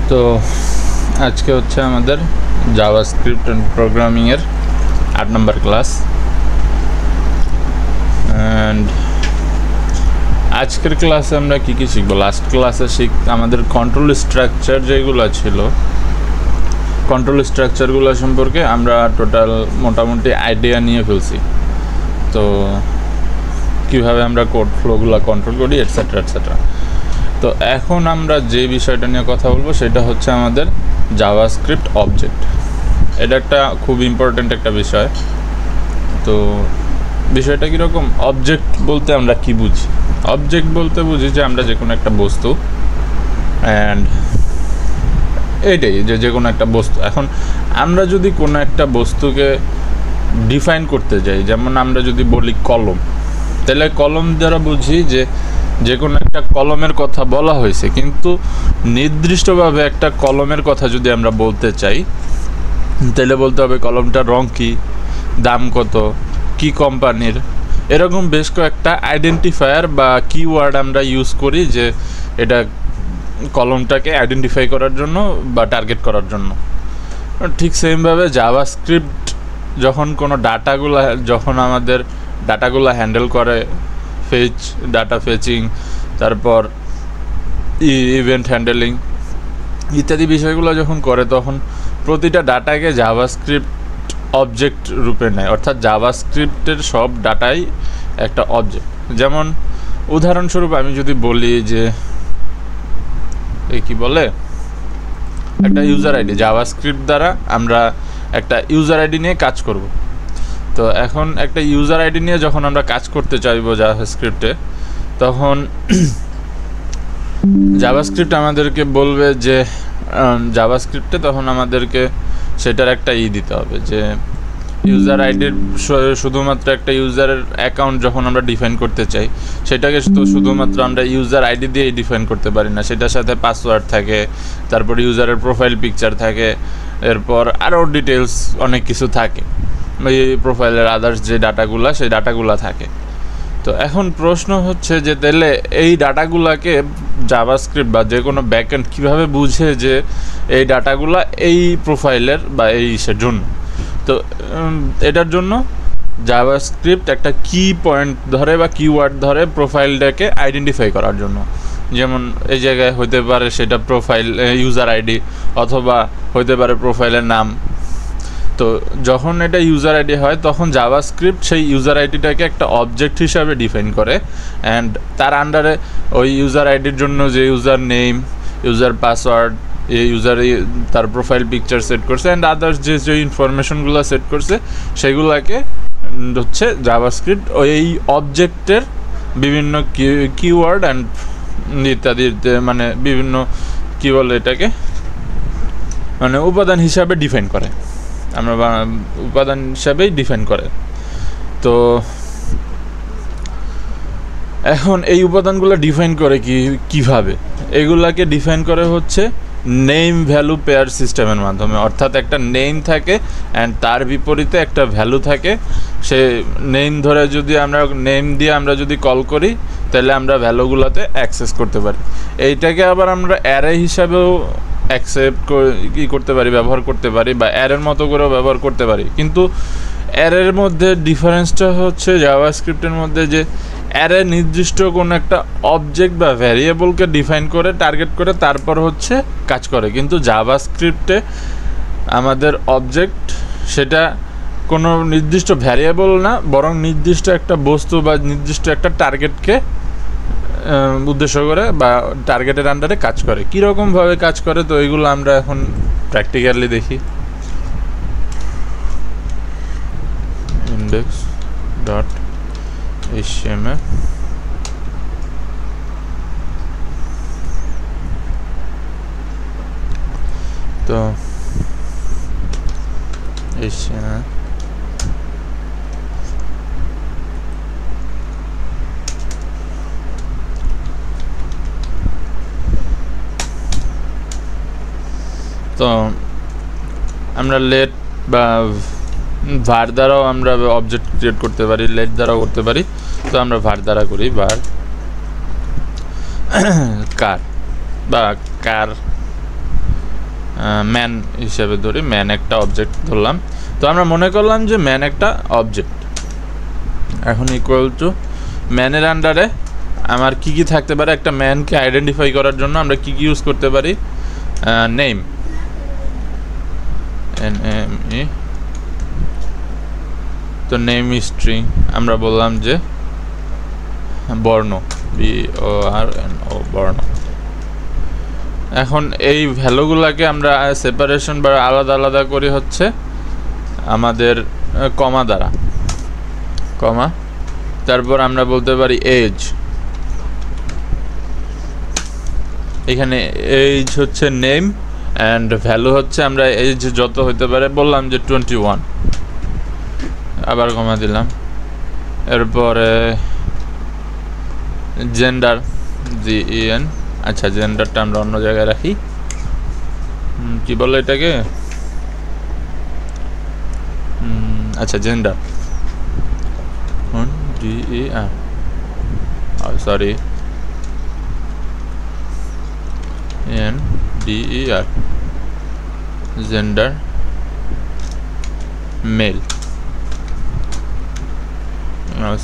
তো আজকে হচ্ছে আমাদের জাভাস্ক্রিপ্ট এন্ড প্রোগ্রামিং এর 8 নম্বর ক্লাস। এন্ড আজকের ক্লাসে আমরা কি কি শিখব? লাস্ট ক্লাসে আমাদের কন্ট্রোল স্ট্রাকচার যেগুলো ছিল, কন্ট্রোল স্ট্রাকচারগুলো সম্পর্কে আমরা টোটাল মোটামুটি আইডিয়া নিয়ে ফেলছি। তো কিভাবে আমরা কোড ফ্লোগুলো কন্ট্রোল করি এটসেট্রা এটসেট্রা। তো এখন আমরা যে বিষয়টা নিয়ে কথা বলবো সেটা হচ্ছে আমাদের জাভাস্ক্রিপ্ট অবজেক্ট। এটা একটা খুব ইম্পর্ট্যান্ট একটা বিষয়। তো বিষয়টা কীরকম? অবজেক্ট বলতে আমরা কি বুঝি? অবজেক্ট বলতে বুঝি যে আমরা যে কোনো একটা বস্তু, অ্যান্ড এইটাই যে কোনো একটা বস্তু। এখন আমরা যদি কোনো একটা বস্তুকে ডিফাইন করতে যাই, যেমন আমরা যদি বলি কলম, তাহলে কলম দ্বারা বুঝি যে কোনো একটা কলমের কথা বলা হয়েছে, কিন্তু নির্দিষ্টভাবে একটা কলমের কথা যদি আমরা বলতে চাই তাহলে বলতে হবে কলমটার রং কী, দাম কত, কি কোম্পানির, এরকম বেশ কয়েকটা আইডেন্টিফায়ার বা কিওয়ার্ড আমরা ইউজ করি যে এটা কলমটাকে আইডেন্টিফাই করার জন্য বা টার্গেট করার জন্য। ঠিক সেমভাবে জাভাস্ক্রিপ্ট যখন কোনো যখন আমাদের ডাটাগুলো হ্যান্ডেল করে, ডাটা ফেচিং, তারপর ইভেন্ট হ্যান্ডেলিং ইত্যাদি বিষয়গুলো যখন করে, তখন প্রতিটা ডাটাকে জাভাস্ক্রিপ্ট অবজেক্ট রূপে নেয়, অর্থাৎ জাভাস্ক্রিপ্টের সব ডাটাই একটা অবজেক্ট। যেমন উদাহরণস্বরূপ আমি যদি বলি যে কি বলে একটা ইউজার আইডি, জাভাস্ক্রিপ্ট দ্বারা আমরা একটা ইউজার আইডি নিয়ে কাজ করব। তো এখন একটা ইউজার আইডি নিয়ে যখন আমরা কাজ করতে চাইবো জাভাস্ক্রিপ্টে, তখন জাভাস্ক্রিপ্ট আমাদেরকে বলবে যে জাভাস্ক্রিপ্টে তখন আমাদেরকে সেটার একটা দিতে হবে যে ইউজার আইডির শুধুমাত্র একটা ইউজারের অ্যাকাউন্ট যখন আমরা ডিফাইন করতে চাই, সেটাকে তো শুধুমাত্র আমরা ইউজার আইডি দিয়েই ডিফাইন করতে পারি না, সেটার সাথে পাসওয়ার্ড থাকে, তারপর ইউজারের প্রোফাইল পিকচার থাকে, এরপর আরও ডিটেলস অনেক কিছু থাকে, এই প্রোফাইলের আদার্স যে ডাটাগুলো সেই ডাটাগুলো থাকে। তো এখন প্রশ্ন হচ্ছে যে তাহলে এই ডাটাগুলোকে জাভাস্ক্রিপ্ট বা যে কোনো ব্যাকএন্ড কীভাবে বুঝে যে এই ডাটাগুলো এই প্রোফাইলের বা এই ইসের জন্য? তো এটার জন্য জাভাস্ক্রিপ্ট একটা কি পয়েন্ট ধরে বা কিওয়ার্ড ধরে প্রোফাইলটাকে আইডেন্টিফাই করার জন্য। যেমন এই জায়গায় হতে পারে সেটা প্রোফাইল ইউজার আইডি, অথবা হতে পারে প্রোফাইলের নাম। তো যখন এটা ইউজার আইডি হয় তখন জাভাস্ক্রিপ্ট সেই ইউজার আইডিটাকে একটা অবজেক্ট হিসাবে ডিফাইন করে, অ্যান্ড তার আন্ডারে ওই ইউজার আইডির জন্য যে user name, user password, user তার প্রোফাইল পিকচার সেট করছে, অ্যান্ড আদার্স যে ইনফরমেশনগুলো সেট করছে সেগুলোকে হচ্ছে জাভাস্ক্রিপ্ট এই অবজেক্টের বিভিন্ন কিওয়ার্ড অ্যান্ড ইত্যাদি, মানে বিভিন্ন কী বলে এটাকে, মানে উপাদান হিসাবে ডিফাইন করে, আমরা উপাদান হিসাবেই ডিফাইন করে। তো এখন এই উপাদানগুলো ডিফাইন করে কিভাবে? এগুলাকে ডিফাইন করে হচ্ছে নেম ভ্যালু পেয়ার সিস্টেমের মাধ্যমে, অর্থাৎ একটা নেম থাকে অ্যান্ড তার বিপরীতে একটা ভ্যালু থাকে। সে নেম ধরে যদি আমরা নেম দিয়ে আমরা যদি কল করি তাহলে আমরা ভ্যালুগুলোতে অ্যাক্সেস করতে পারি। এইটাকে আবার আমরা অ্যারে হিসাবেও ব্যবহার করতে পারি, বা অ্যারের মতো করেও ব্যবহার করতে পারি। কিন্তু অ্যারের মধ্যে ডিফারেন্সটা হচ্ছে জাভাস্ক্রিপ্টের মধ্যে যে অ্যারে নির্দিষ্ট কোনো একটা অবজেক্ট বা ভ্যারিয়েবলকে ডিফাইন করে টার্গেট করে তারপর হচ্ছে কাজ করে, কিন্তু জাভাস্ক্রিপ্টে আমাদের অবজেক্ট সেটা কোনো নির্দিষ্ট ভ্যারিয়েবল না, বরং নির্দিষ্ট একটা বস্তু বা নির্দিষ্ট একটা টার্গেটকে উদ্দেশ্য করে বা টার্গেটের আন্ডারে কাজ করে। কীরকমভাবে কাজ করে তো এইগুলো আমরা এখন প্র্যাকটিক্যালি দেখি। index.html তো তো আমরা লেট বা ভার দ্বারাও আমরা অবজেক্ট ক্রিয়েট করতে পারি, লেট দ্বারাও করতে পারি। তো আমরা ভার দ্বারা করি, ভার কার বা কার ম্যান হিসেবে ধরি, ম্যান একটা অবজেক্ট ধরলাম। তো আমরা মনে করলাম যে ম্যান একটা অবজেক্ট। এখন ইকুয়াল টু ম্যানের আন্ডারে আমার কি কি থাকতে পারে, একটা ম্যানকে আইডেন্টিফাই করার জন্য আমরা কি কি ইউজ করতে পারি, নেম, NAME। তো নেম স্ট্রিং আমরা বললাম যে বর্ণ, BORNO বর্ণ। এখন এই ভ্যালুগুলোকে আমরা সেপারেশন বা আলাদা আলাদা করি হচ্ছে আমাদের কমা দ্বারা, কমা। তারপর আমরা বলতে পারি এজ, এখানে এজ হচ্ছে নেম অ্যান্ড ভ্যালু হচ্ছে আমরা এজ যত হইতে পারে বললাম যে 21, আবার কমা দিলাম। এরপরে জেন্ডার, GEN, আচ্ছা জেন্ডারটা আমরা অন্য জায়গায় রাখি, কি বলে এটাকে, আচ্ছা gender, DER, sorry NDER, gender male,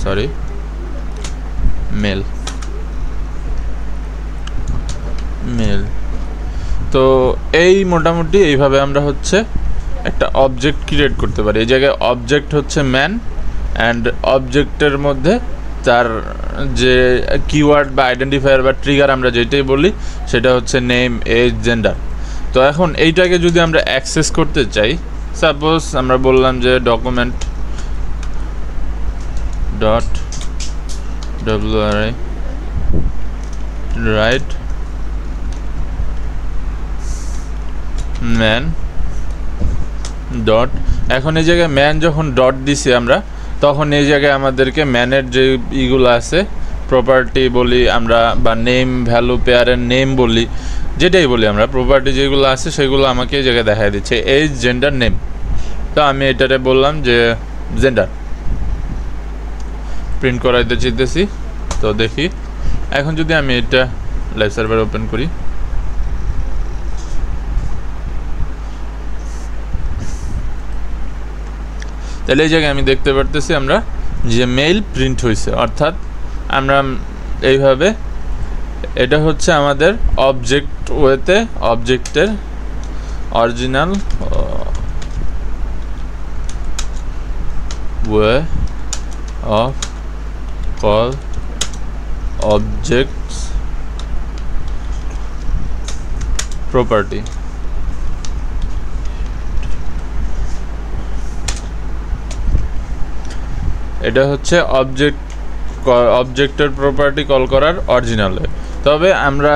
sorry male, male. তো এই মোটামুটি এইভাবে আমরা হচ্ছে একটা অবজেক্ট ক্রিয়েট করতে পারি। এই জায়গায় অবজেক্ট হচ্ছে ম্যান অ্যান্ড অবজেক্টের মধ্যে তার যে কিওয়ার্ড বা আইডেন্টিফায়ার বা ট্রিগার আমরা যেটাই বলি সেটা হচ্ছে নেম, এজ, জেন্ডার। তো এখন এইটাকে যদি আমরা অ্যাক্সেস করতে চাই, সাপোজ আমরা বললাম যে document dot WRI right man dot, এখন এই জায়গায় ম্যান যখন ডট দিছি আমরা, তখন এই জায়গায় আমাদেরকে ম্যানের যে ইগুলো আছে প্রপার্টি বলি আমরা, বা নেম, ভ্যালু, পেয়ারের নেম বলি, যেটাই বলি আমরা, প্রপার্টি যেগুলো আছে সেগুলো আমাকে এই জায়গায় দেখাই দিচ্ছে, এজ, জেন্ডার, নেম। তো আমি এটারে বললাম যে জেন্ডার, প্রিন্ট করাইতে চাইতেছি। তো দেখি এখন যদি আমি এটা লাইভ সার্ভার ওপেন করি, তাহলে এই জায়গায় আমি দেখতে পারতেছি আমরা যে মেইল প্রিন্ট হয়েছে, অর্থাৎ আমরা এইভাবে, এটা হচ্ছে আমাদের অবজেক্ট ওয়েতে অবজেক্টের original way of call objects property. এটা হচ্ছে অবজেক্টের প্রপার্টি কল করার অরিজিনাল। তবে আমরা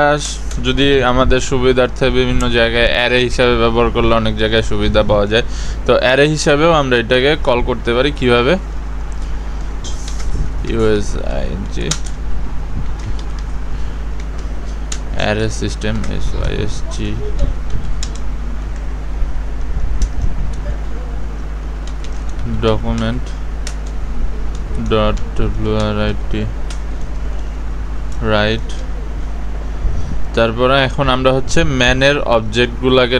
যদি আমাদের সুবিধার্থে বিভিন্ন জায়গায় অ্যারে হিসাবে ব্যবহার করলে অনেক জায়গায় সুবিধা পাওয়া যায়। তো অ্যারে হিসাবেও আমরা এটাকে কল করতে পারি কিভাবে, USING array system SYSG document dot WRIT right. তারপরে এখন আমরা হচ্ছে ম্যানের অবজেক্টগুলোকে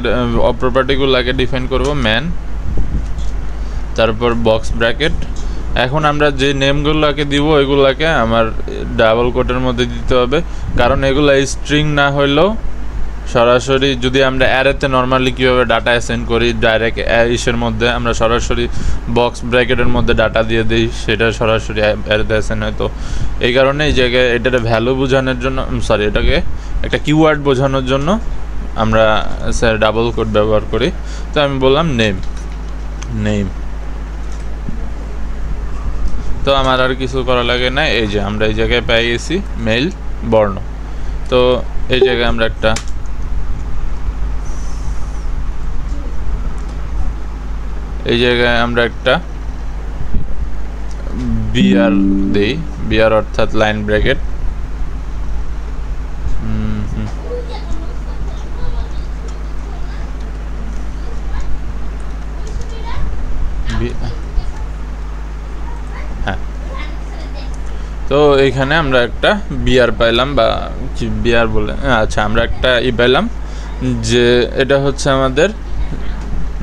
প্রপার্টিগুলোকে ডিফাইন করব, ম্যান, তারপর বক্স ব্র্যাকেট। এখন আমরা যে নেমগুলোকে দিব ওইগুলোকে আমার ডাবল কোটের মধ্যে দিতে হবে, কারণ এগুলো স্ট্রিং না হইলেও সরাসরি যদি আমরা অ্যারেতে নর্মালি কীভাবে ডাটা অ্যাসাইন করি ডাইরেক্ট ইসের মধ্যে, আমরা সরাসরি বক্স ব্র্যাকেটের মধ্যে ডাটা দিয়ে দিই, সেটা সরাসরি অ্যারেতে অ্যাসাইন হয়। তো এই কারণে এই জায়গায় এটার ভ্যালু বোঝানোর জন্য, সরি এটাকে একটা কিওয়ার্ড বোঝানোর জন্য আমরা ডাবল কোট ব্যবহার করি। তো আমি বললাম নেম, নেম। তো আমার আর কিছু করা লাগে না, এই যে আমরা এই জায়গায় পেয়ে গেছি মেল বর্ণ। তো এই জায়গায় আমরা একটা বিআর দেই, বিআর অর্থাৎ লাইন ব্র্যাকেট। হ্যাঁ, তো এইখানে আমরা একটা বিআর পাইলাম, বা কি বিআর বলে, আচ্ছা আমরা একটা পাইলাম যে এটা হচ্ছে আমাদের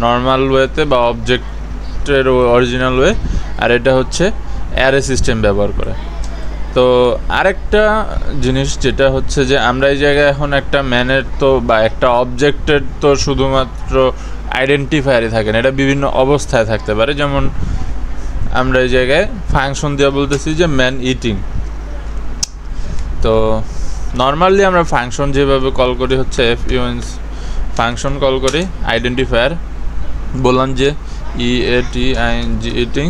নর্মাল ওয়েতে বা অবজেক্টের অরিজিনাল ওয়ে, আর এটা হচ্ছে অ্যারে সিস্টেম ব্যবহার করে। তো আরেকটা জিনিস যেটা হচ্ছে যে আমরা এই জায়গায় এখন একটা ম্যানের তো বা একটা অবজেক্টের তো শুধুমাত্র আইডেন্টিফায়ারই থাকে না, এটা বিভিন্ন অবস্থায় থাকতে পারে। যেমন আমরা এই জায়গায় ফাংশন দিয়ে বলতেছি যে ম্যান ইটিং। তো নর্মালি আমরা ফাংশন যেভাবে কল করি হচ্ছে FUNC ফাংশন কল করি, আইডেন্টিফায়ার বললাম যে EATING ইটিং,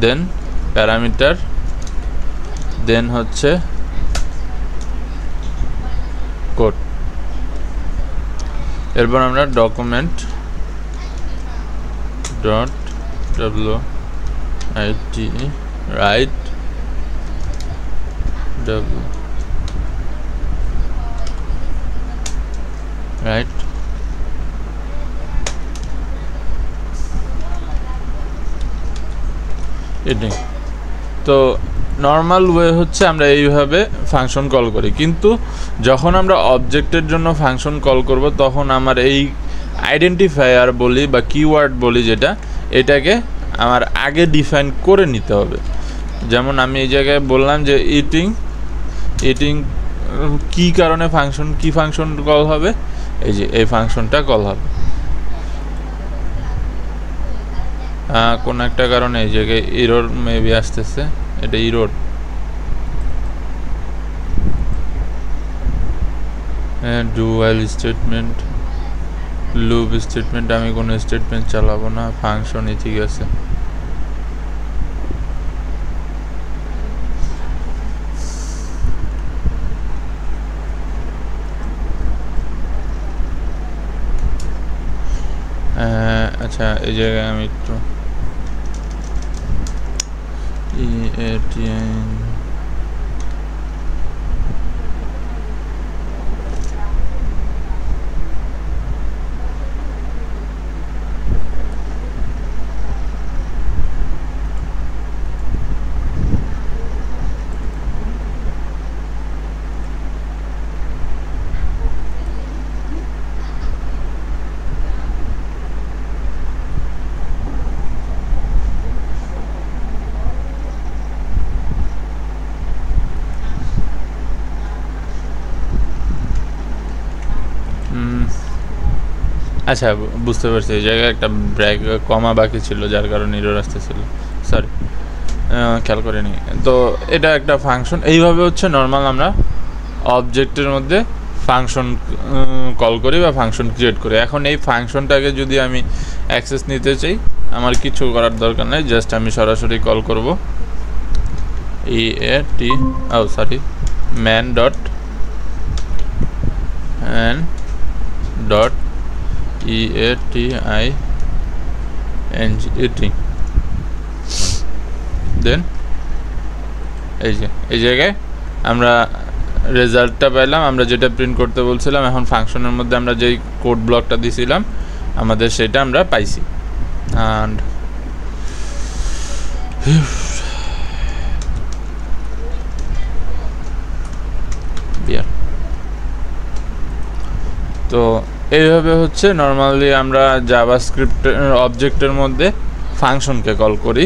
দেন প্যারামিটার, দেন হচ্ছে কোড। এরপর আমরা document dot WITE right right eating. তো নর্মাল ওয়ে হচ্ছে আমরা এইভাবে ফাংশন কল করি, কিন্তু যখন আমরা অবজেক্টের জন্য ফাংশন কল করব তখন আমার এই আইডেন্টিফায়ার বলি বা কিওয়ার্ড বলি যেটা, এটাকে আমার আগে ডিফাইন করে নিতে হবে। যেমন আমি এই জায়গায় বললাম যে ইটিং কী কারণে ফাংশন কল হবে, এই যে এই ফাংশনটা কল হবে কোন একটা কারণে। এই জায়গায় ইরর মেবি আসতেছে, এটা error. Do while statement, loop statement, আমি কোনো স্টেটমেন্ট চালাবো না, ফাংশনই ঠিক আছে। আচ্ছা এই জায়গায় আমি একটু EATIN আচ্ছা বুঝতে পারছি, এই জায়গায় একটা ব্র্যাক কমা বাকি ছিল যার কারণে এরর আসতেছিল, সরি খেয়াল করিনি। তো এটা একটা ফাংশন, এইভাবে হচ্ছে নর্মাল আমরা অবজেক্টের মধ্যে ফাংশন কল করি বা ফাংশন ক্রিয়েট করি। এখন এই ফাংশনটাকে যদি আমি অ্যাক্সেস নিতে চাই, আমার কিছু করার দরকার নেই, জাস্ট আমি সরাসরি কল করব ম্যান ডট EATING ইটিং। দেন এই জায়গায় আমরা রেজাল্টটা পাইলাম, আমরা যেটা প্রিন্ট করতে বলছিলাম। এখন ফাংশনের মধ্যে আমরা যেই কোড ব্লকটা দিয়েছিলাম আমাদের সেটা আমরা পাইছি। অ্যান্ড তো এইভাবে হচ্ছে নর্মালি আমরা জাভাস্ক্রিপ্টের অবজেক্টের মধ্যে ফাংশনকে কল করি।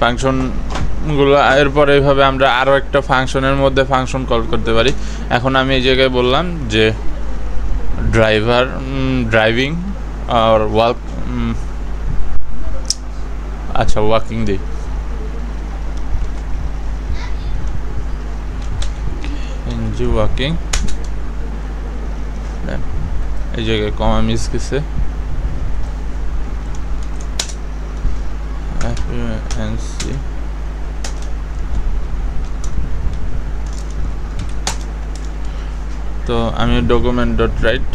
ফাংশনগুলো এরপর এইভাবে আমরা আরও একটা ফাংশনের মধ্যে ফাংশন কল করতে পারি। এখন আমি এই জায়গায় বললাম যে ড্রাইভিং আর ওয়াকিং দিই। ওয়াকিং, এই জায়গায় কমা মিস গেছে। তো আমি ডকুমেন্ট ডট রাইট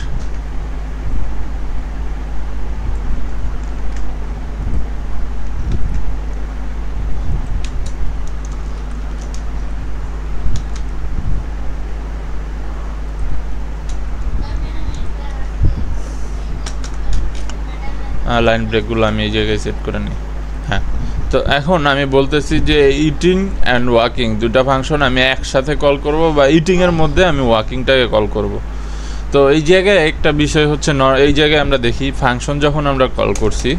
লাইন ব্রেকগুলো আমি এই জায়গায় সেট করে নিই। হ্যাঁ, তো এখন আমি বলতেছি যে ইটিং অ্যান্ড ওয়াকিং দুটা ফাংশন আমি একসাথে কল করব, বা ইটিংয়ের মধ্যে আমি ওয়াকিংটাকে কল করব। তো এই জায়গায় একটা বিষয় হচ্ছে এই জায়গায় আমরা দেখি ফাংশন যখন আমরা কল করছি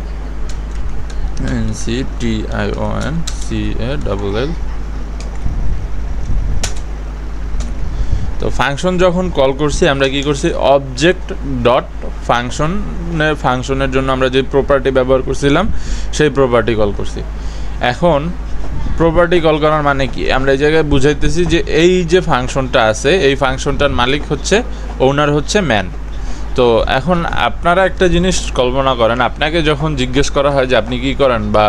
NCTIONCALL, তো ফাংশন যখন কল করছি আমরা কি করছি অবজেক্ট ডট ফাংশনের জন্য আমরা যে প্রপার্টি ব্যবহার করছিলাম সেই প্রপার্টি কল করছি। এখন প্রপার্টি কল করার মানে কি আমরা এই জায়গায় বুঝাইতেছি যে এই যে ফাংশনটা আছে এই ফাংশনটার মালিক হচ্ছে ওনার হচ্ছে ম্যান। তো এখন আপনারা একটা জিনিস কল্পনা করেন, আপনাকে যখন জিজ্ঞেস করা হয় যে আপনি কি করেন, বা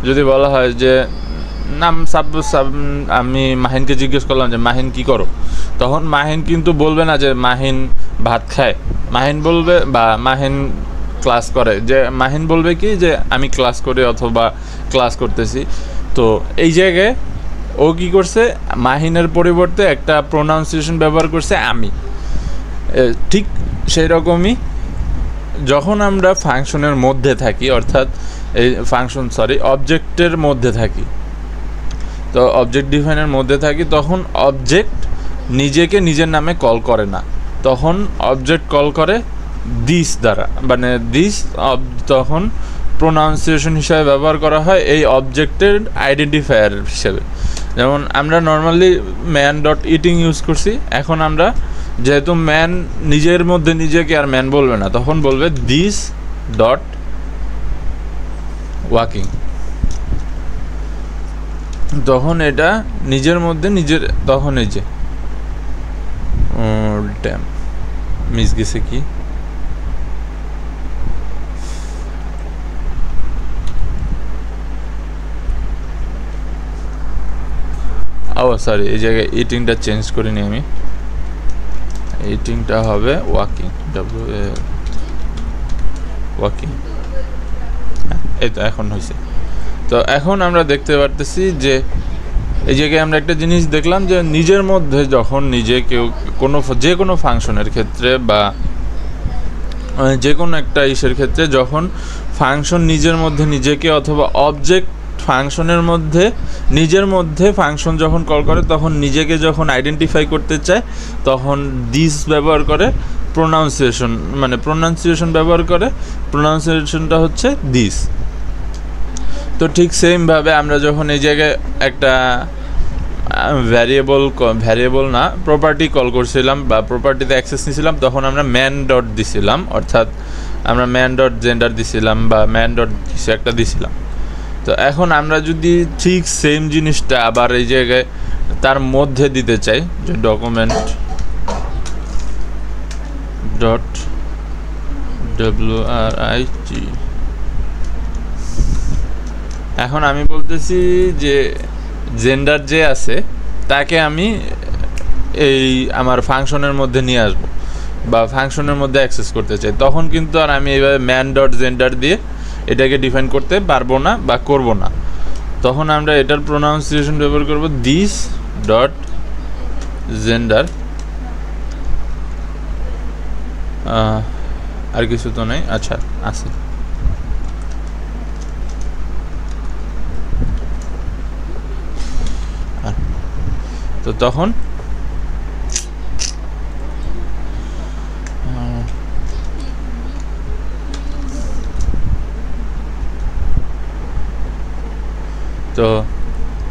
যদি বলা হয় যে নাম আমি মাহিনকে জিজ্ঞেস করলাম যে মাহিন কি করো, তখন মাহিন কিন্তু বলবে না যে মাহিন ভাত খায়, মাহিন বলবে বা মাহিন ক্লাস করে, যে মাহিন বলবে কি যে আমি ক্লাস করি অথবা ক্লাস করতেছি। তো এই জায়গায় ও কি করছে মাহিনের পরিবর্তে একটা প্রোনাউন্সিয়েশন ব্যবহার করছে আমি। ঠিক সেই রকমই যখন আমরা ফাংশনের মধ্যে থাকি, অর্থাৎ এই অবজেক্টের মধ্যে থাকি, তো অবজেক্ট ডিফাইনের মধ্যে থাকি, তখন অবজেক্ট নিজেকে নিজের নামে কল করে না, তখন অবজেক্ট কল করে দিস দ্বারা, মানে দিস তখন প্রোনাউন্সিয়েশন হিসাবে ব্যবহার করা হয় এই অবজেক্টের আইডেন্টিফায়ার হিসেবে। যেমন আমরা normally man dot eating use করছি, এখন আমরা যেহেতু ম্যান নিজের মধ্যে নিজেকে আর ম্যান বলবে না, তখন বলবে দিস ডট ওয়াকিং, তখন এটা নিজের মধ্যে নিজের, তখন এই যে ড্যাম মিস গেছে কি সরি এই জায়গায় ইটিংটা চেঞ্জ করিনি আমি, ইটিংটা হবে ওয়াকিং, ওয়াকিং, এই তো এখন হয়েছে। তো এখন আমরা দেখতে পারতেছি যে এই জায়গায় আমরা একটা জিনিস দেখলাম যে নিজের মধ্যে যখন নিজে কেউ যে কোনো ফাংশনের ক্ষেত্রে বা যে কোনো একটা ইসের ক্ষেত্রে যখন ফাংশন নিজের মধ্যে নিজেকে অথবা অবজেক্ট ফাংশনের মধ্যে নিজের মধ্যে ফাংশন যখন কল করে তখন নিজেকে যখন আইডেন্টিফাই করতে চায় তখন দিস ব্যবহার করে প্রোনাউন্সিয়েশন ব্যবহার করে, প্রোনাউন্সিয়েশনটা হচ্ছে দিস। তো ঠিক সেমভাবে আমরা যখন এই জায়গায় একটা ভ্যারিয়েবল না প্রপার্টি কল করছিলাম বা প্রপার্টিতে অ্যাক্সেস নিয়েছিলাম, তখন আমরা ম্যান ডট দিছিলাম, অর্থাৎ আমরা ম্যান ডট জেন্ডার দিছিলাম বা ম্যান ডট কিছু একটা দিছিলাম। তো এখন আমরা যদি ঠিক সেম জিনিসটা আবার এই জায়গায় তার মধ্যে দিতে চাই, যে ডকুমেন্ট ডট WRIT, এখন আমি বলতেছি যে জেন্ডার যে আছে তাকে আমি এই আমার ফাংশনের মধ্যে নিয়ে আসবো বা ফাংশনের মধ্যে অ্যাক্সেস করতে চাই, তখন কিন্তু আর আমি এইভাবে ম্যান ডট জেন্ডার দিয়ে এটাকে ডিফাইন করতে পারবো না বা করব না। তখন আমরা এটার প্রোনাউন্সিয়েশন ব্যবহার করব দিস ডট জেন্ডার, আর কিছু তো নেই, আচ্ছা আছে। তো তখন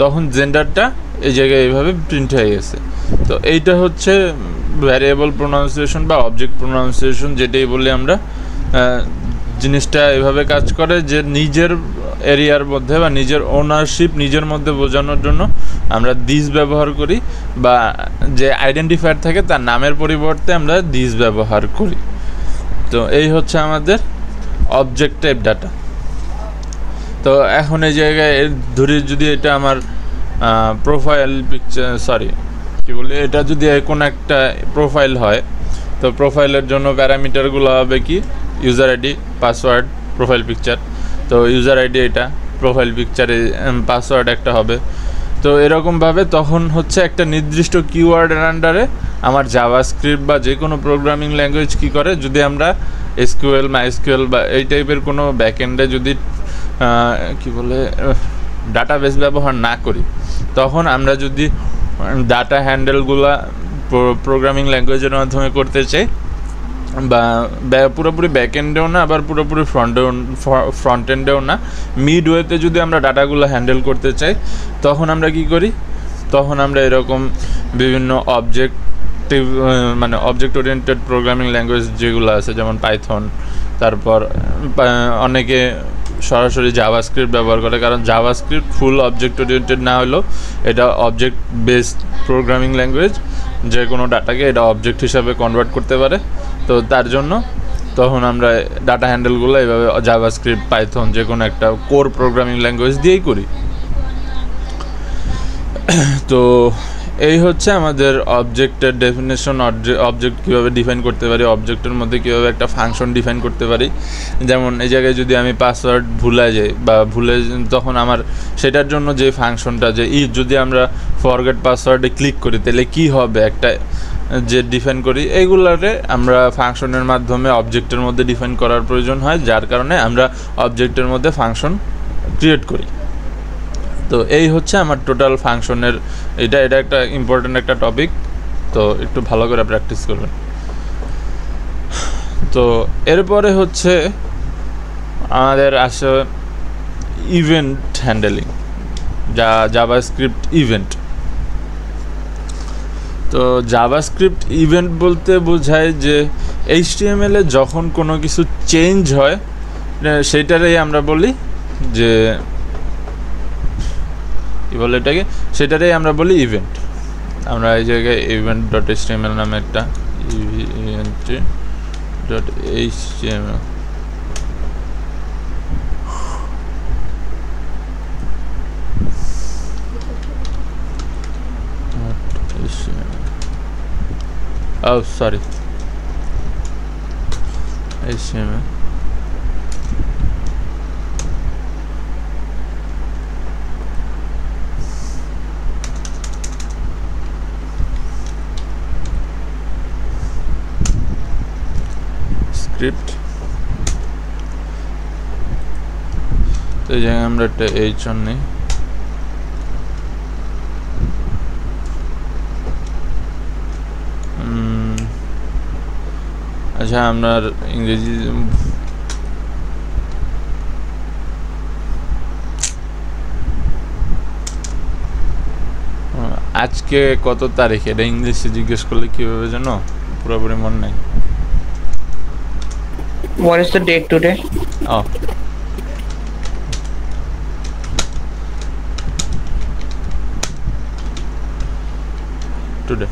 তখন জেন্ডারটা এই জায়গায় এইভাবে প্রিন্ট হয়ে গেছে। তো এইটা হচ্ছে ভ্যারিয়েবল প্রোনাউন্সিয়েশন বা অবজেক্ট প্রোনাউন্সিয়েশন, যেটাই বলি আমরা। জিনিসটা এভাবে কাজ করে যে নিজের এরিয়ার মধ্যে বা নিজের ওনারশিপ নিজের মধ্যে বোঝানোর জন্য আমরা দিস ব্যবহার করি, বা যে আইডেন্টিফায়ার থাকে তার নামের পরিবর্তে আমরা দিস ব্যবহার করি। তো এই হচ্ছে আমাদের অবজেক্ট টাইপ ডাটা। তো এখন এই জায়গায় ধরি যদি এটা আমার প্রোফাইল পিকচার এটা যদি কোনো একটা প্রোফাইল হয়, তো প্রোফাইলের জন্য প্যারামিটারগুলো হবে কি user ID, password, profile picture. তো ইউজার আইডি এটা, প্রোফাইল পিকচারে পাসওয়ার্ড একটা হবে। তো এরকমভাবে তখন হচ্ছে একটা নির্দিষ্ট কিওয়ার্ডের আন্ডারে আমার জাভাস্ক্রিপ্ট বা যে কোনো প্রোগ্রামিং ল্যাঙ্গুয়েজ কী করে, যদি আমরা এসকিউএল, মাইএসকিউএল বা এই টাইপের কোনো ব্যাকএন্ডে যদি ডাটাবেস ব্যবহার না করি, তখন আমরা যদি ডাটা হ্যান্ডেলগুলা প্রোগ্রামিং ল্যাঙ্গুয়েজের মাধ্যমে করতে চাই, বা পুরোপুরি ব্যাক এন্ডেও না, আবার পুরোপুরি ফ্রন্ট এন্ডেও না, মিড ওয়েতে যদি আমরা ডাটাগুলো হ্যান্ডেল করতে চাই, তখন আমরা কি করি, তখন আমরা এরকম বিভিন্ন অবজেক্ট ওরিয়েন্টেড প্রোগ্রামিং ল্যাঙ্গুয়েজ যেগুলো আছে, যেমন পাইথন, তারপর অনেকে সরাসরি জাভাস্ক্রিপ্ট ব্যবহার করে, কারণ জাভাস্ক্রিপ্ট ফুল অবজেক্ট ওরিয়েন্টেড না হলেও এটা অবজেক্ট বেসড প্রোগ্রামিং ল্যাঙ্গুয়েজ, যে কোনো ডাটাকে এটা অবজেক্ট হিসাবে কনভার্ট করতে পারে। তো তার জন্য তখন আমরা ডাটা হ্যান্ডেলগুলো এইভাবে জাভাস্ক্রিপ্ট, পাইথন, যে কোনো একটা কোর প্রোগ্রামিং ল্যাঙ্গুয়েজ দিয়েই করি। তো এই হচ্ছে আমাদের অবজেক্টের ডেফিনেশন। অবজেক্ট কীভাবে ডিফাইন করতে পারি, অবজেক্টের মধ্যে কীভাবে একটা ফাংশন ডিফাইন করতে পারি। যেমন এই জায়গায় যদি আমি পাসওয়ার্ড ভুলে যাই বা তখন আমার সেটার জন্য যে ফাংশনটা, যে যদি আমরা ফরগেট পাসওয়ার্ডে ক্লিক করি তাহলে কি হবে, একটা যে ডিফাইন করি, এইগুলোরে আমরা ফাংশনের মাধ্যমে অবজেক্টের মধ্যে ডিফাইন করার প্রয়োজন হয়, যার কারণে আমরা অবজেক্টের মধ্যে ফাংশন ক্রিয়েট করি। তো এই হচ্ছে আমার টোটাল ফাংশনের, এটা একটা ইম্পর্ট্যান্ট একটা টপিক, তো একটু ভালো করে প্র্যাকটিস করবেন। তো এরপরে হচ্ছে আমাদের আসে ইভেন্ট হ্যান্ডেলিং, জাভাস্ক্রিপ্ট ইভেন্ট। তো জাভাস্ক্রিপ্ট ইভেন্ট বলতে বোঝায় যে HTML এ যখন কোনো কিছু চেঞ্জ হয় সেটারই আমরা বলি যে কি বলে এটাকে, সেটারই আমরা বলি ইভেন্ট। আমরা এই জায়গায় event.html নামে একটা event.html oh sorry HTML script. তো এই জায়গায় আমরা একটা H1 নেই, আচ্ছা আপনার ইংরেজি আজকে কত তারিখ, এটা ইংলিশে জিজ্ঞেস করলে কিভাবে জানো, পুরোপুরি মনে নাই। What is the date today? Oh. Today.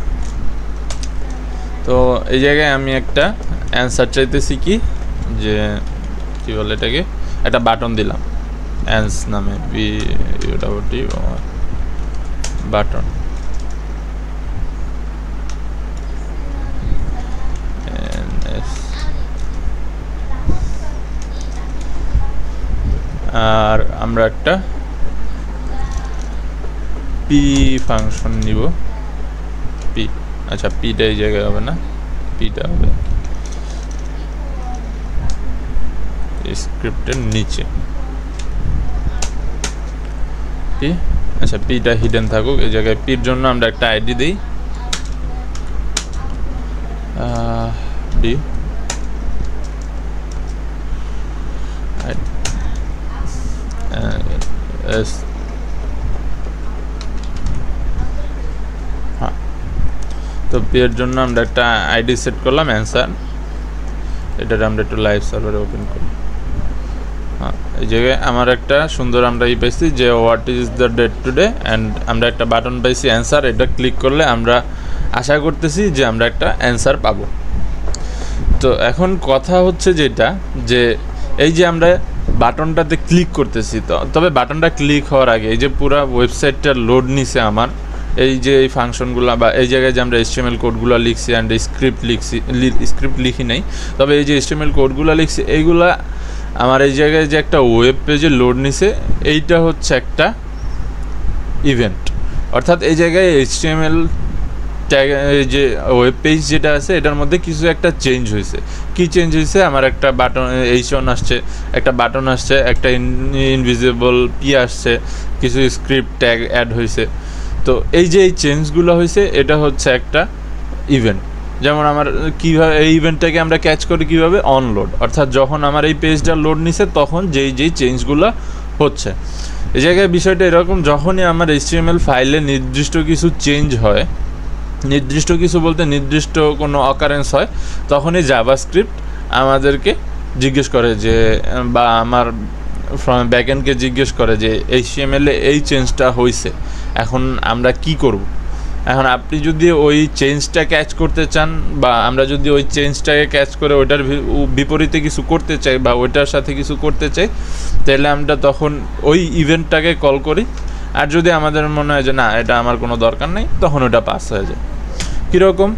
তো এই জায়গায় আমি একটা অ্যান্সার চাইতেছি কি, যে কি বলে এটাকে, একটা বাটন দিলাম অ্যান্স নামে, BUT বাটন। আর আমরা একটা পি ফাংশন নিব, পি, আচ্ছা পিটা এই জায়গায় হবে না, পিটা হবে স্ক্রিপ্টের নিচে, পি, আচ্ছা পিটা হিডেন থাকুক, এই জায়গায় পির জন্য আমরা একটা আইডি দিই, ডি এস, হ্যাঁ। তো পি এর জন্য আমরা একটা আইডি সেট করলাম অ্যান্সার, এটার আমরা একটু লাইভ সার্ভারে ওপেন করি। হ্যাঁ, এই জায়গায় আমার একটা সুন্দর আমরা পাইছি যে what is the date today, and আমরা একটা বাটন পাইছি অ্যান্সার, এটা ক্লিক করলে আমরা আশা করতেছি যে আমরা একটা অ্যান্সার পাবো। তো এখন কথা হচ্ছে যেটা, যে এই যে আমরা বাটনটাতে ক্লিক করতেছি, তবে বাটনটা ক্লিক হওয়ার আগে এই যে পুরো ওয়েবসাইটটা লোড নিছে আমার, এই যে এই ফাংশনগুলো বা এই জায়গায় যে আমরা HTML কোডগুলো লিখছি অ্যান্ড স্ক্রিপ্ট লিখি নাই, তবে এই যে HTML কোডগুলো লিখছি এইগুলা আমার এই জায়গায় যে একটা ওয়েব পেজে লোড নিছে, এইটা হচ্ছে একটা ইভেন্ট। অর্থাৎ এই জায়গায় HTML ট্যাগ, যে ওয়েব পেজ যেটা আছে এটার মধ্যে কিছু একটা চেঞ্জ হয়েছে। কি চেঞ্জ হয়েছে, আমার একটা বাটন H1 আসছে, একটা বাটন আসছে, একটা ইনভিজিবল পি আসছে, কিছু স্ক্রিপ্ট ট্যাগ অ্যাড হয়েছে। তো এই যে এই চেঞ্জগুলো হয়েছে এটা হচ্ছে একটা ইভেন্ট। যেমন আমার কীভাবে এই ইভেন্টটাকে আমরা ক্যাচ করি কীভাবে, অনলোড, অর্থাৎ যখন আমার এই পেজটা লোড নিছে তখন যেই চেঞ্জগুলো হচ্ছে। এই জায়গায় বিষয়টা এরকম, যখনই আমার HTML ফাইলে নির্দিষ্ট কিছু চেঞ্জ হয়, নির্দিষ্ট কিছু বলতে নির্দিষ্ট কোনো অকারেন্স হয়, তখনই জাভাস্ক্রিপ্ট আমাদেরকে জিজ্ঞেস করে যে, বা আমার ব্যাকএন্ডকে জিজ্ঞেস করে যে HTML-এ এই চেঞ্জটা হয়েছে, এখন আমরা কি করব। এখন আপনি যদি ওই চেঞ্জটা ক্যাচ করতে চান, বা আমরা যদি ওই চেঞ্জটাকে ক্যাচ করে ওইটার বিপরীতে কিছু করতে চাই বা ওইটার সাথে কিছু করতে চাই, তাহলে আমরা তখন ওই ইভেন্টটাকে কল করি। আর যদি আমাদের মনে হয় যে না, এটা আমার কোনো দরকার নেই, তখন ওটা পাস হয়ে যায়। কীরকম,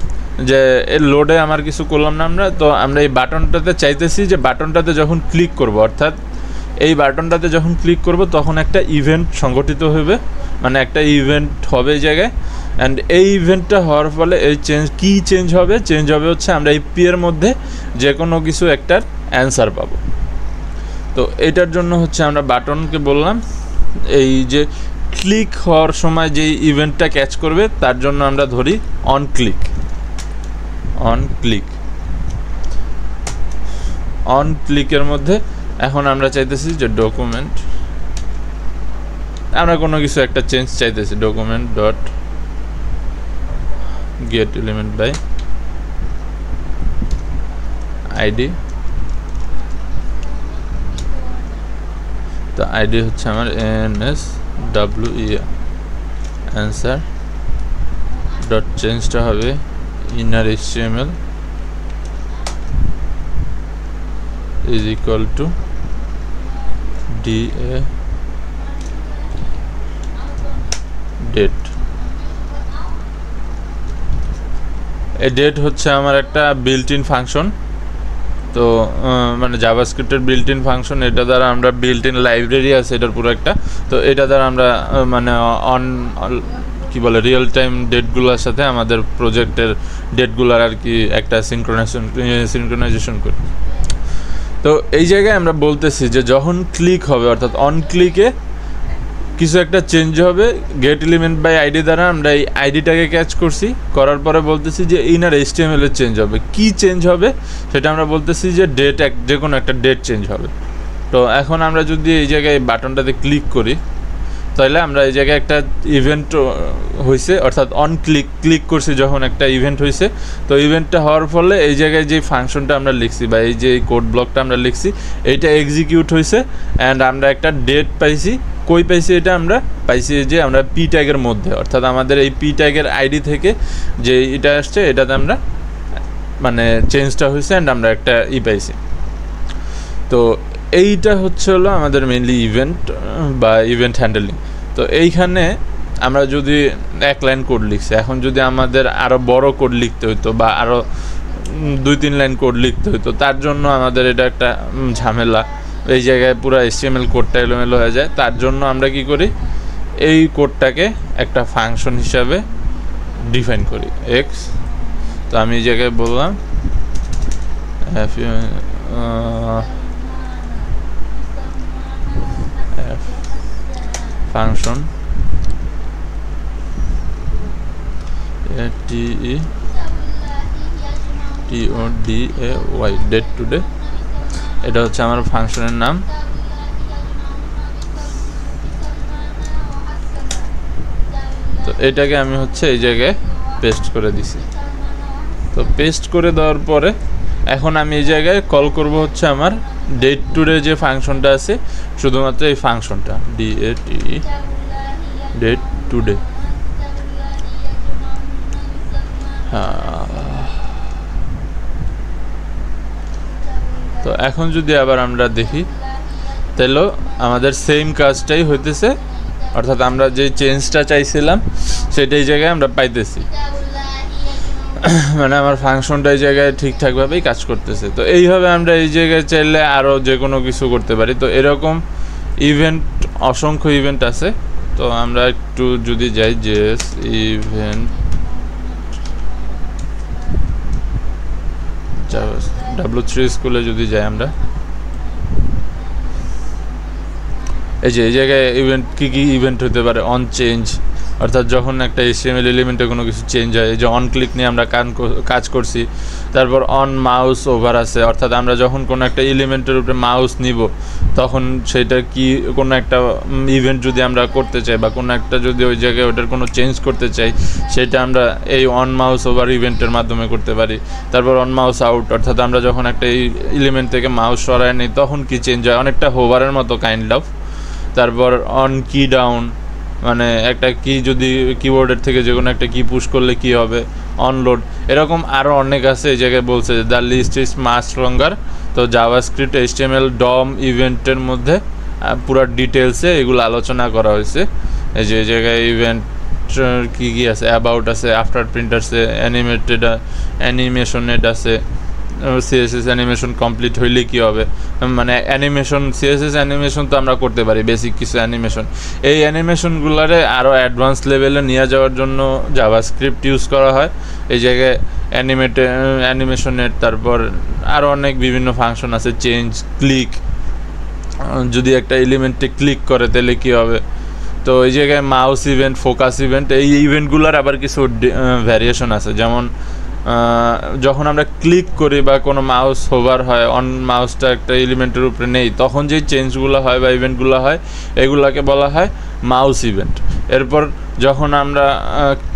যে এর লোডে আমার কিছু করলাম না আমরা, তো আমরা এই বাটনটাতে চাইতেছি যে বাটনটাতে যখন ক্লিক করব, অর্থাৎ এই বাটনটাতে যখন ক্লিক করব তখন একটা ইভেন্ট সংগঠিত হবে, মানে একটা ইভেন্ট হবে এই জায়গায়। অ্যান্ড এই ইভেন্টটা হওয়ার ফলে এই চেঞ্জ হবে হচ্ছে আমরা এই পি এর মধ্যে যে কোনো কিছু একটার অ্যান্সার পাবো। তো এটার জন্য হচ্ছে আমরা বাটনকে বললাম এই যে ক্লিক হওয়ার সময় যেই ইভেন্টটা ক্যাচ করবে তার জন্য আমরা ধরি অন ক্লিকের মধ্যে এখন আমরা চাইতেছি যে ডকুমেন্ট, আমরা কোনো কিছু একটা চেঞ্জ চাইতেছি, document dot get element by ID. তো আইডি হচ্ছে আমার NSWE, অ্যান্সার ডট চেঞ্জটা হবে inner HTML is equal to DA date। এই ডেট হচ্ছে আমার একটা বিল্ট ইন ফাংশন, তো মানে জাভাস্ক্রিপ্টের বিল্ট ইন ফাংশন, এটা দ্বারা আমরা বিল্ট ইন লাইব্রেরি আছে এটার পুরো একটা, তো এটা দ্বারা আমরা মানে কি বলে রিয়েল টাইম ডেটগুলোর সাথে আমাদের প্রজেক্টের ডেটগুলোর আর কি একটা সিনক্রোনাইজেশন করি। তো এই জায়গায় আমরা বলতেছি যে যখন ক্লিক হবে, অর্থাৎ অন ক্লিকে কিছু একটা চেঞ্জ হবে, গেট এলিমেন্ট বাই আইডি দ্বারা আমরা এই আইডিটাকে ক্যাচ করছি, করার পরে বলতেছি যে ইনার HTML এর চেঞ্জ হবে। কি চেঞ্জ হবে সেটা আমরা বলতেছি যে যে কোনো একটা ডেট চেঞ্জ হবে। তো এখন আমরা যদি এই জায়গায় বাটনটাতে ক্লিক করি, তাহলে আমরা এই জায়গায় একটা ইভেন্ট হয়েছে, অর্থাৎ অন ক্লিক করছি যখন একটা ইভেন্ট হয়েছে। তো ইভেন্টটা হওয়ার ফলে এই জায়গায় যে ফাংশনটা আমরা লিখছি বা এই যে কোড ব্লকটা আমরা লিখছি এইটা এক্সিকিউট হয়েছে, অ্যান্ড আমরা একটা ডেট পাইছি। কই পাইছি এটা আমরা পাইছি যে আমরা পি ট্যাগের মধ্যে, অর্থাৎ আমাদের এই পি ট্যাগের আইডি থেকে যে এটা আসছে এটাতে আমরা মানে চেঞ্জটা হয়েছে, অ্যান্ড আমরা একটা পাইছি। তো এইটা হলো আমাদের মেইনলি ইভেন্ট বা ইভেন্ট হ্যান্ডেলিং। তো এইখানে আমরা যদি এক লাইন কোড লিখছি, এখন যদি আমাদের আরও বড় কোড লিখতে হইতো বা আরও 2-3 লাইন কোড লিখতে হইতো, তার জন্য আমাদের এটা একটা ঝামেলা, এই জায়গায় পুরো HTML কোডটা এলোমেলো হয়ে যায়। তার জন্য আমরা কি করি, এই কোডটাকে একটা ফাংশন হিসাবে ডিফাইন করি এক্স। তো আমি এই জায়গায় বললাম ফাংশন TODAY ডেট টুডে, এটা হচ্ছে আমার ফাংশনের নাম। তো এটাকে আমি হচ্ছে এই জায়গায় পেস্ট করে দিছি। তো পেস্ট করে দেওয়ার পরে এখন আমি এই জায়গায় কল করব হচ্ছে আমার ডেট টুডে যে ফাংশনটা আছে, শুধুমাত্র এই ফাংশনটা DATE ডেট টুডে। তো এখন যদি আবার আমরা দেখি, তাহলে আমাদের সেম কাজটাই হইতেছে, অর্থাৎ আমরা যে চেঞ্জটা চাইছিলাম সেটাই জায়গায় আমরা পাইতেছি, মানে আমার ফাংশনটা এই জায়গায় ঠিকঠাকভাবেই কাজ করতেছে। তো এইভাবে আমরা এই জায়গায় চাইলে আরও যে কোনো কিছু করতে পারি। তো এরকম ইভেন্ট, অসংখ্য ইভেন্ট আছে। তো আমরা একটু যদি যাই জেএস ইভেন্ট W3 স্কুলে যদি যাই আমরা, এই যে এই জায়গায় ইভেন্ট কী কী ইভেন্ট হতে পারে, অন চেঞ্জ, অর্থাৎ যখন একটা HTML এলিমেন্টে কোনো কিছু চেঞ্জ হয়, এই যে অন ক্লিক নিয়ে আমরা কাজ করছি। তারপর অন মাউস ওভার আছে, অর্থাৎ আমরা যখন কোনো একটা এলিমেন্টের উপরে মাউস নিব তখন সেটা কি কোনো একটা ইভেন্ট যদি আমরা করতে চাই বা কোনো একটা যদি ওই জায়গায় ওটার কোনো চেঞ্জ করতে চাই, সেটা আমরা এই অন মাউস ওভার ইভেন্টের মাধ্যমে করতে পারি। তারপর অন মাউস আউট, অর্থাৎ আমরা যখন একটা এই এলিমেন্ট থেকে মাউস সরাই নিই তখন কি চেঞ্জ হয়, অনেকটা হোভারের মতো কাইন্ড অফ। তারপর অন কি ডাউন, মানে একটা কি যদি কিবোর্ডের থেকে যে কোনো একটা কি পুশ করলে কি হবে, অনলোড, এরকম আরও অনেক আছে। এই জায়গায় বলছে the list is much longer. তো জাভাস্ক্রিপ্ট HTML ডম ইভেন্টের মধ্যে পুরো ডিটেলসে এগুলো আলোচনা করা হয়েছে। এই যে জায়গায় ইভেন্ট কী কী আছে, অ্যাবাউট আছে, আফটার প্রিন্ট আছে, অ্যানিমেশনেড আছে, CSS অ্যানিমেশন কমপ্লিট হইলে কী হবে, মানে অ্যানিমেশন CSS অ্যানিমেশন তো আমরা করতে পারি, বেসিক কিছু অ্যানিমেশন। এই অ্যানিমেশনগুলোরে আরও অ্যাডভান্স লেভেলে নিয়ে যাওয়ার জন্য জাভাস্ক্রিপ্ট ইউজ করা হয়। এই জায়গায় অ্যানিমেশনের তারপর আরও অনেক বিভিন্ন ফাংশন আছে, চেঞ্জ, ক্লিক, যদি একটা এলিমেন্টে ক্লিক করে তাহলে কী হবে। তো এই জায়গায় মাউস ইভেন্ট, ফোকাস ইভেন্ট, এই ইভেন্টগুলোর আবার কিছু ভ্যারিয়েশন আছে। যেমন যখন আমরা ক্লিক করি বা কোনো মাউস হোভার হয়, অন মাউসটা একটা এলিমেন্টের উপরে নেই, তখন যেই চেঞ্জগুলো হয় বা ইভেন্টগুলো হয় এগুলাকে বলা হয় মাউস ইভেন্ট। এরপর যখন আমরা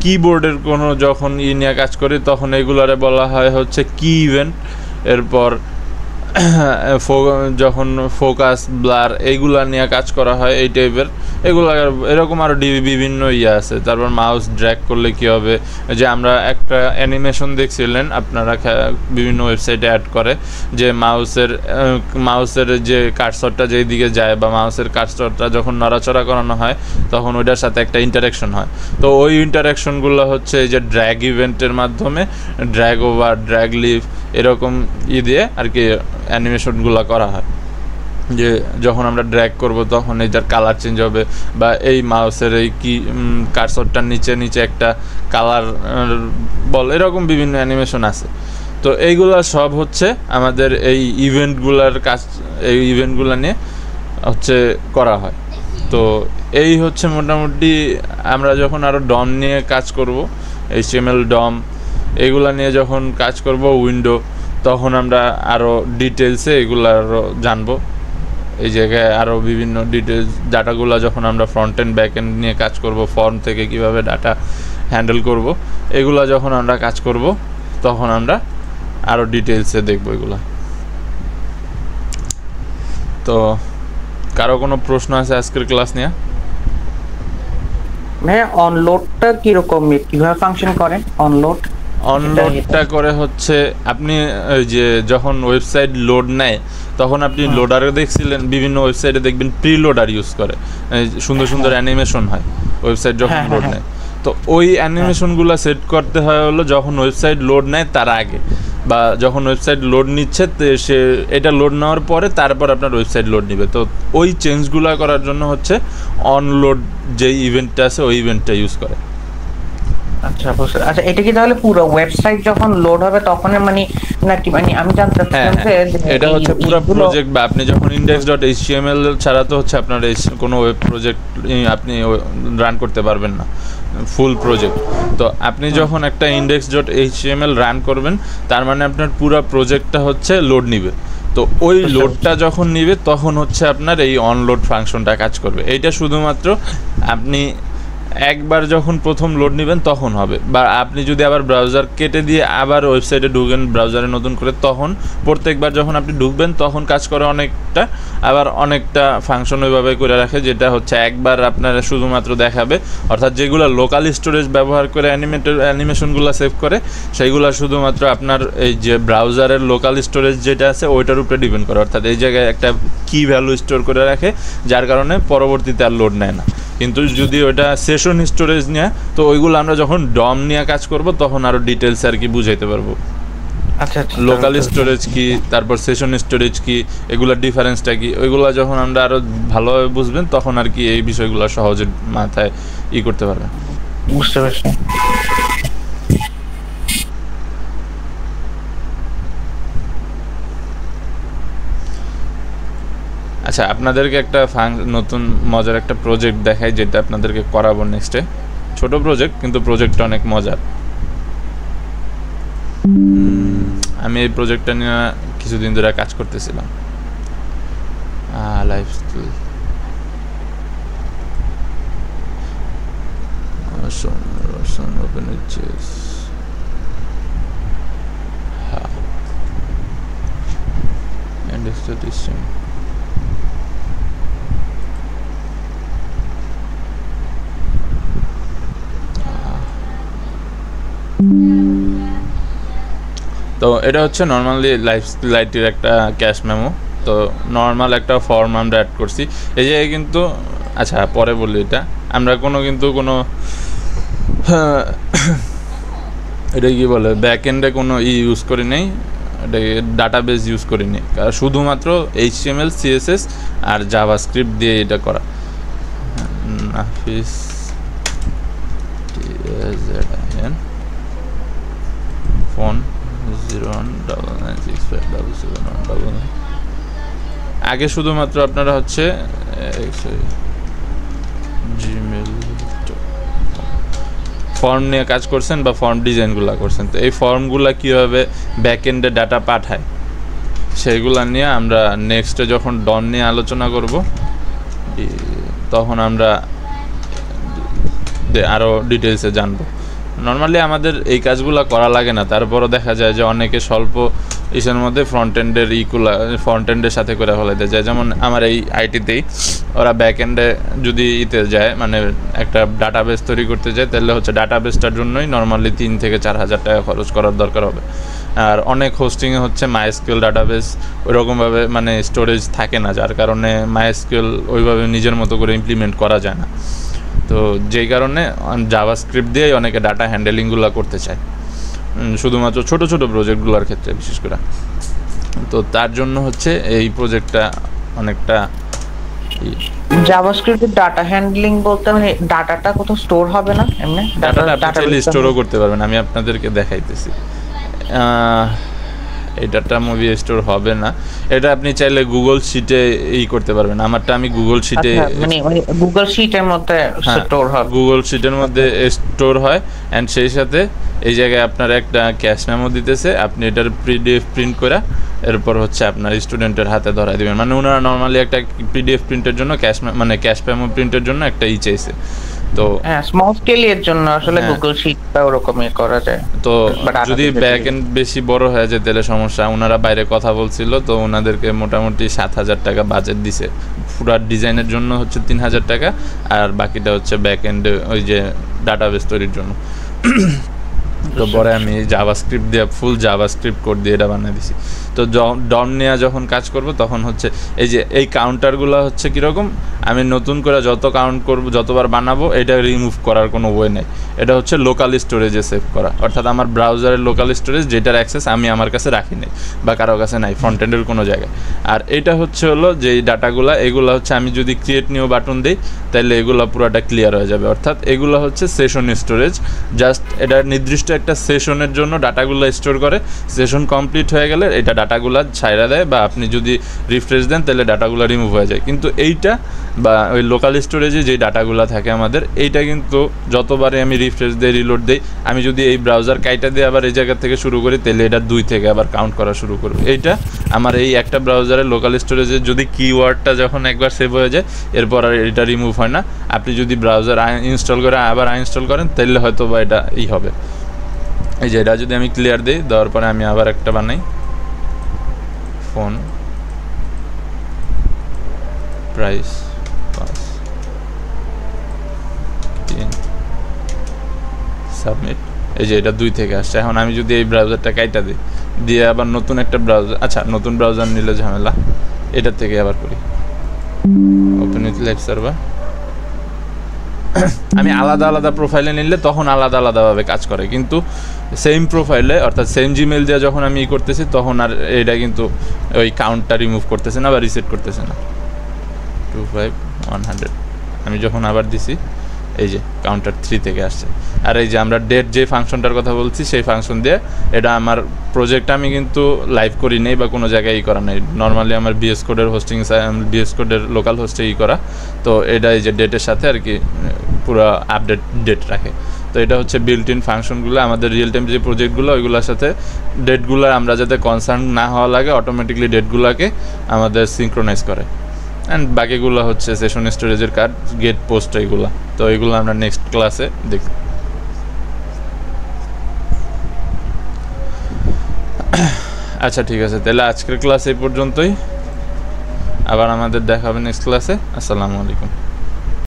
কিবোর্ডের কোনো যখন নিয়ে কাজ করি তখন এগুলারে বলা হয় হচ্ছে কি ইভেন্ট। এরপর যখন ফোকাস, ব্লার, এইগুলা নিয়ে কাজ করা হয় এই টাইপের, এগুলো এরকম আরও বিভিন্ন আছে। তারপর মাউস ড্র্যাগ করলে কী হবে, যে আমরা একটা অ্যানিমেশন দেখছিলেন আপনারা বিভিন্ন ওয়েবসাইটে অ্যাড করে, যে মাউসের যে কার্সরটা যেই দিকে যায় বা মাউসের কার্সরটা যখন নড়াচড়া করানো হয় তখন ওইটার সাথে একটা ইন্টারাকশন হয়। তো ওই ইন্টারাকশনগুলো হচ্ছে এই যে ড্র্যাগ ইভেন্টের মাধ্যমে, ড্র্যাগ ওভার, ড্র্যাগ লিভ, এরকম দিয়ে আর কি অ্যানিমেশনগুলো করা হয়। যে যখন আমরা ড্র্যাগ করব তখন এইটার কালার চেঞ্জ হবে, বা এই মাউসের এই কি কার্সরটার নিচে একটা কালার বল, এরকম বিভিন্ন অ্যানিমেশন আছে। তো এইগুলো সব হচ্ছে আমাদের এই ইভেন্টগুলোর কাজ, এই ইভেন্টগুলো নিয়ে হচ্ছে করা হয়। তো এই হচ্ছে মোটামুটি আমরা যখন আরও ডম নিয়ে কাজ করব, HTML ডম এগুলা নিয়ে যখন কাজ করব উইন্ডো, তখন আমরা আরও ডিটেলসে এগুলো আরও জানবো। এই জায়গায় আরও বিভিন্ন ডিটেলস ডাটাগুলো যখন আমরা ফ্রন্ট এন্ড ব্যাক এন্ড নিয়ে কাজ করব, ফর্ম থেকে কিভাবে ডাটা হ্যান্ডেল করব, এগুলো যখন আমরা কাজ করব তখন আমরা আরও ডিটেলসে দেখব এগুলো। তো কারো কোনো প্রশ্ন আছে আজকের ক্লাস নিয়ে? ভাইয়া অনলোডটা কিরকম, কিভাবে ফাংশন করে অনলোডটা করে হচ্ছে আপনি যে যখন ওয়েবসাইট লোড নেয় তখন আপনি লোডারে দেখছিলেন, বিভিন্ন ওয়েবসাইটে দেখবেন প্রি লোডার ইউজ করে, সুন্দর সুন্দর অ্যানিমেশন হয় ওয়েবসাইট যখন লোড নেয়। তো ওই অ্যানিমেশনগুলো সেট করতে হয় হলো যখন ওয়েবসাইট লোড নেয় তার আগে, বা যখন ওয়েবসাইট লোড নিচ্ছে সে এটা লোড নেওয়ার পরে তারপর আপনার ওয়েবসাইট লোড নেবে। তো ওই চেঞ্জগুলো করার জন্য হচ্ছে অনলোড যেই ইভেন্টটা আছে ওই ইভেন্টটা ইউজ করে। আচ্ছা বুঝতে। আচ্ছা এটা কি তাহলে পুরো ওয়েবসাইট যখন লোড হবে তখন মানে নাকি, মানে আমি জানতে চাচ্ছিলাম যে এটা হচ্ছে পুরো প্রজেক্ট, বা আপনি যখন index.html ছাড়া তো হচ্ছে আপনার কোনো ওয়েব প্রজেক্ট আপনি রান করতে পারবেন না, ফুল প্রজেক্ট। তো আপনি যখন একটা index.html রান করবেন তার মানে আপনার পুরো প্রজেক্টটা হচ্ছে লোড নিবে। তো ওই লোডটা যখন নিবে তখন হচ্ছে আপনার এই অনলোড ফাংশনটা কাজ করবে। এইটা শুধুমাত্র আপনি একবার যখন প্রথম লোড নেবেন তখন হবে, বা আপনি যদি আবার ব্রাউজার কেটে দিয়ে আবার ওয়েবসাইটে ঢুকেন ব্রাউজারে নতুন করে, তখন প্রত্যেকবার যখন আপনি ঢুকবেন তখন কাজ করে অনেকটা, আবার অনেকটা ফাংশন ওইভাবে করে রাখে যেটা হচ্ছে একবার আপনারা শুধুমাত্র দেখাবে। অর্থাৎ যেগুলো লোকাল স্টোরেজ ব্যবহার করে অ্যানিমেশনগুলো সেভ করে সেইগুলো শুধুমাত্র আপনার এই যে ব্রাউজারের লোকাল স্টোরেজ যেটা আছে ওইটার উপরে ডিপেন্ড করে, অর্থাৎ এই জায়গায় একটা কি ভ্যালু স্টোর করে রাখে যার কারণে পরবর্তীতে আর লোড নেয় না। কিন্তু যদি ওইটা সেশন স্টোরেজ নিয়ে, তো ওইগুলো আমরা যখন ডম নিয়ে কাজ করব তখন আরও ডিটেলস আর কি বুঝাইতে পারবো। আচ্ছা লোকাল স্টোরেজ কি, তারপর সেশন স্টোরেজ কি, এগুলোর ডিফারেন্সটা কি, ওইগুলো যখন আমরা আরও ভালোভাবে বুঝবেন তখন আর কি এই বিষয়গুলো সহজে মাথায় করতে পারবেন। বুঝতে পারছি। আচ্ছা আপনাদেরকে একটা নতুন মজার একটা প্রজেক্ট দেখাই যেটা আপনাদেরকে করাবো নেক্সটে। ছোট প্রজেক্ট, কিন্তু প্রজেক্টটা অনেক মজার। আমি এই প্রজেক্টটা নিয়ে কিছুদিন ধরে কাজ করতেছিলাম। লাইফ স্কিল ওপেন হচ্ছে and statistician তো এটা হচ্ছে নর্মালি লাইফ স্কিল আইটির একটা ক্যাশ মেমো। তো নর্মাল একটা ফর্ম আমরা অ্যাড করছি এই জায়গায় কিন্তু। আচ্ছা পরে বলি, এটা আমরা কিন্তু কোনো এটা কি বলে ব্যাক এন্ডে কোনো ইউজ করি নেই, এটা ডাটাবেস ইউজ করি নি, শুধুমাত্র HTML CSS আর জাভাস্ক্রিপ্ট দিয়ে এটা করা। নাফিস TZIN ফোন 01996577719। আগে শুধুমাত্র আপনারা হচ্ছে জিমেল ফর্ম নিয়ে কাজ করছেন বা ফর্ম ডিজাইনগুলো করছেন। তো এই ফর্মগুলো কীভাবে ব্যাকএন্ডে ডাটা পাঠায় সেইগুলো নিয়ে আমরা নেক্সটে যখন ডন নিয়ে আলোচনা করব তখন আমরা আরও ডিটেলসে জানবো। নর্মালি আমাদের এই কাজগুলো করা লাগে না, তারপরও দেখা যায় যে অনেকে স্বল্প ইসের মধ্যে ফ্রন্ট এন্ডের সাথে করে ফেলাইতে যায়। যেমন আমার এই আইটিতেই ওরা ব্যাক এন্ডে যদি যায় মানে একটা ডাটাবেস তৈরি করতে যায়, তাহলে হচ্ছে ডাটাবেসটার জন্যই নর্মালি 3 থেকে 4 হাজার টাকা খরচ করার দরকার হবে। আর অনেক হোস্টিংয়ে হচ্ছে MySQL ডাটাবেস ওইরকমভাবে মানে স্টোরেজ থাকে না, যার কারণে MySQL ওইভাবে নিজের মতো করে ইমপ্লিমেন্ট করা যায় না। তো যেই কারণে জাভাস্ক্রিপ্ট দিয়েই অনেকে ডাটা হ্যান্ডেলিংগুলো করতে চায়, শুধুমাত্র ছোট ছোট প্রজেক্টগুলোর ক্ষেত্রে বিশেষ করে। তো তার জন্য হচ্ছে এই প্রজেক্টটা অনেকটা জাভাস্ক্রিপ্টের ডাটা হ্যান্ডলিং বলতে মানে ডাটাটা কোথাও স্টোর হবে না, এমনি ডাটা স্টোরও করতে পারবেন। আমি আপনাদেরকে দেখাইতেছি। এটাটা মুভি স্টোর হবে না, এটা আপনি চাইলে গুগল শিটে করতে পারবেন। আমারটা আমি গুগল শিটে মানে গুগল শিটের মধ্যে স্টোর হয়, গুগল শিটের মধ্যে স্টোর হয়। এন্ড সেই সাথে এই জায়গায় আপনার একটা ক্যাশ মেমো দিতেছে, আপনি এটার PDF প্রিন্ট করে এরপর হচ্ছে আপনার স্টুডেন্টের হাতে ধরাই দিবেন। মানে ওনারা নর্মালি একটা PDF প্রিন্টের জন্য ক্যাশ মেমো প্রিন্টের জন্য একটা চাইছে। তো স্মল স্কেলের জন্য আসলে গুগল শিটটা ওরকমই করা যায়। তো যদি ব্যাক এন্ড বেশি বড় হয়ে যায় তাহলে সমস্যা। ওনারা বাইরে কথা বলছিল, তো ওনাদেরকে মোটামুটি 7,000 টাকা বাজেট দিছে। পুরো ডিজাইনের জন্য হচ্ছে 3,000 টাকা, আর বাকিটা হচ্ছে ব্যাক এন্ড ওই যে ডাটাবেস তৈরির জন্য। তো পরে আমি জাভাস্ক্রিপ্ট দিয়ে ফুল জাভাস্ক্রিপ্ট কোড দিয়ে এটা বানিয়ে দিছি। তো ডম নিয়ে যখন কাজ করব তখন হচ্ছে এই যে এই কাউন্টারগুলো হচ্ছে কীরকম, আমি নতুন করে যত কাউন্ট করব যতবার বানাবো এটা রিমুভ করার কোনো ওয়ে নেই। এটা হচ্ছে লোকাল স্টোরেজে সেভ করা, অর্থাৎ আমার ব্রাউজারের লোকাল স্টোরেজ যেটার অ্যাক্সেস আমি আমার কাছে রাখি নাই বা কারো কাছে নাই ফ্রন্ট এন্ডের কোনো জায়গায়। আর এটা হচ্ছে হলো যে ডাটাগুলো এগুলো হচ্ছে আমি যদি ক্রিয়েট নিউ বাটন দিই তাহলে এগুলো পুরোটা ক্লিয়ার হয়ে যাবে। অর্থাৎ এগুলো হচ্ছে সেশন স্টোরেজ, জাস্ট এটা নির্দিষ্ট একটা সেশনের জন্য ডাটাগুলো স্টোর করে। সেশন কমপ্লিট হয়ে গেলে এটা ডাটাগুলো ছাইড়া দেয়, বা আপনি যদি রিফ্রেশ দেন তাহলে ডাটাগুলো রিমুভ হয়ে যায়। কিন্তু এইটা বা ওই লোকাল স্টোরেজে যে ডাটাগুলো থাকে আমাদের, এইটা কিন্তু যতবারে আমি রিফ্রেশ দিই রিলোড দিই, আমি যদি এই ব্রাউজার কাইটা দিয়ে আবার এই জায়গা থেকে শুরু করি তাহলে এটা 2 থেকে আবার কাউন্ট করা শুরু করবে। এইটা আমার এই একটা ব্রাউজারের লোকাল স্টোরেজে যদি কিওয়ার্ডটা যখন একবার সেভ হয়ে যায় এরপর আর এটা রিমুভ হয় না। আপনি যদি ব্রাউজার ইনস্টল করে আবার আনইনস্টল করেন তাহলে হয়তো বা এটা হবে। এই যে এটা যদি আমি ক্লিয়ার দিই, দেওয়ার পরে আমি আবার একটা বানাই ফোন প্রাইস 5 3 সাবমিট। এই যে এটা 2 থেকে আসছে। এখন আমি যদি এই ব্রাউজারটা কাইটা দিই, দিয়ে আবার নতুন একটা ব্রাউজার, আচ্ছা নতুন ব্রাউজার নিলে ঝামেলা, এটার থেকে আবার করি ওপেন উইথ লাইভ সার্ভার। আমি আলাদা আলাদা প্রোফাইলে নিলে তখন আলাদা আলাদাভাবে কাজ করে, কিন্তু সেম প্রোফাইলে অর্থাৎ সেম জিমেল দিয়ে যখন আমি করতেছি তখন আর এটা কিন্তু ওই কাউন্টটা রিমুভ করতেছে না বা রিসেট করতেছে না। 25100 আমি যখন আবার দিছি এই যে কাউন্টার 3 থেকে আসছে। আর এই যে আমরা ডেট যে ফাংশনটার কথা বলছি সেই ফাংশন দিয়ে এটা আমার প্রজেক্ট আমি কিন্তু লাইভ করি নেই বা কোনো জায়গায় করা নেই, নর্মালি আমার বিএস কোডের হোস্টিং বিএস কোডের লোকাল হোস্টে করা। তো এটা এই যে ডেটের সাথে আর কি পুরো আপডেট ডেট রাখে। তো এটা হচ্ছে বিল্ট ইন ফাংশনগুলো আমাদের রিয়েল টাইম যে প্রজেক্টগুলো ওইগুলোর সাথে ডেটগুলো আমরা যাতে কনসার্ন না হওয়া লাগে অটোমেটিকলি ডেটগুলোকে আমাদের সিনক্রোনাইজ করে। অ্যান্ড বাকিগুলো হচ্ছে সেশন স্টোরেজের কার্ড, গেট পোস্ট এইগুলো। তো এইগুলো আমরা নেক্সট ক্লাসে দেখব। আচ্ছা ঠিক আছে, তাহলে আজকের ক্লাস এই পর্যন্তই। আবার আমাদের দেখা হবে নেক্সট ক্লাসে। আসসালামু আলাইকুম।